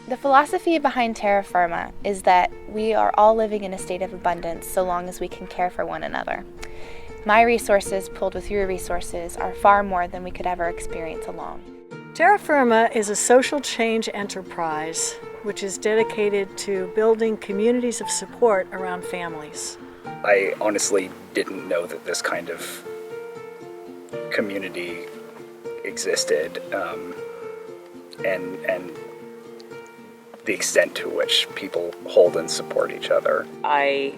The philosophy behind Terra Firma is that we are all living in a state of abundance so long as we can care for one another. My resources, pooled with your resources, are far more than we could ever experience alone. Terra Firma is a social change enterprise which is dedicated to building communities of support around families. I honestly didn't know that this kind of community existed, and the extent to which people hold and support each other. I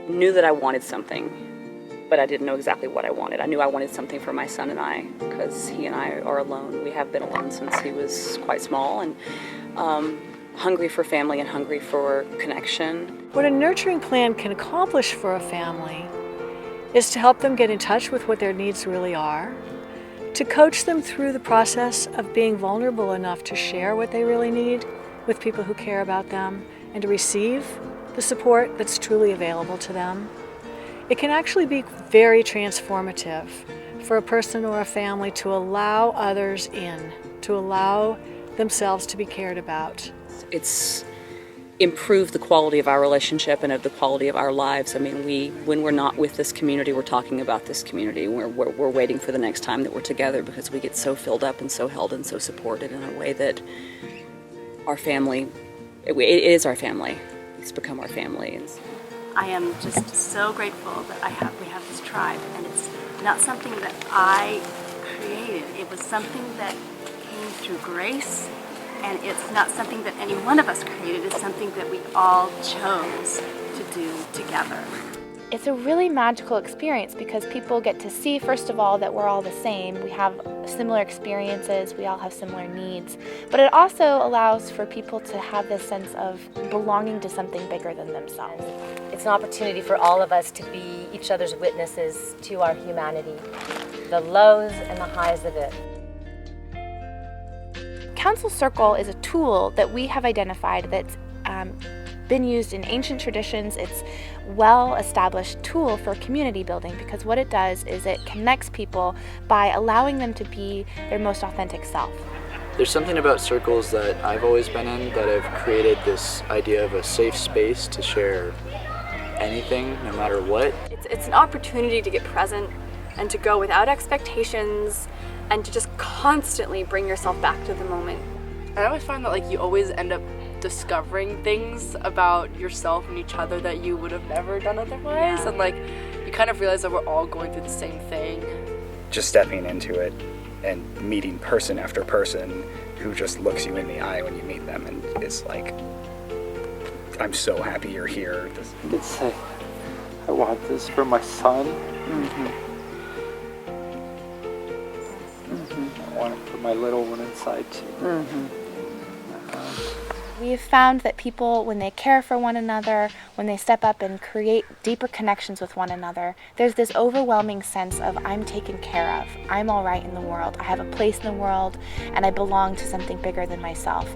knew that I wanted something, but I didn't know exactly what I wanted. I knew I wanted something for my son and I, because he and I are alone. We have been alone since he was quite small, and hungry for family and hungry for connection. What a nurturing plan can accomplish for a family is to help them get in touch with what their needs really are, to coach them through the process of being vulnerable enough to share what they really need with people who care about them, and to receive the support that's truly available to them. It can actually be very transformative for a person or a family to allow others in, to allow themselves to be cared about. It's improved the quality of our relationship and of the quality of our lives. I mean, when we're not with this community, we're talking about this community. We're waiting for the next time that we're together, because we get so filled up and so held and so supported in a way that our family, it is our family. It's become our family. I am just so grateful that we have this tribe, and it's not something that I created. It was something that came through grace, and it's not something that any one of us created. It's something that we all chose to do together. It's a really magical experience because people get to see, first of all, that we're all the same. We have similar experiences, we all have similar needs, but it also allows for people to have this sense of belonging to something bigger than themselves. It's an opportunity for all of us to be each other's witnesses to our humanity, the lows and the highs of it. Council Circle is a tool that we have identified that's been used in ancient traditions. It's a well-established tool for community building, because what it does is it connects people by allowing them to be their most authentic self. There's something about circles that I've always been in that have created this idea of a safe space to share anything, no matter what. It's an opportunity to get present and to go without expectations and to just constantly bring yourself back to the moment. I always find that you always end up discovering things about yourself and each other that you would have never done otherwise, and you kind of realize that we're all going through the same thing. Just stepping into it and meeting person after person who just looks you in the eye when you meet them and is like, I'm so happy you're here. I could say, I want this for my son. I want it for my little one inside too. We have found that people, when they care for one another, when they step up and create deeper connections with one another, there's this overwhelming sense of, I'm taken care of, I'm all right in the world, I have a place in the world, and I belong to something bigger than myself.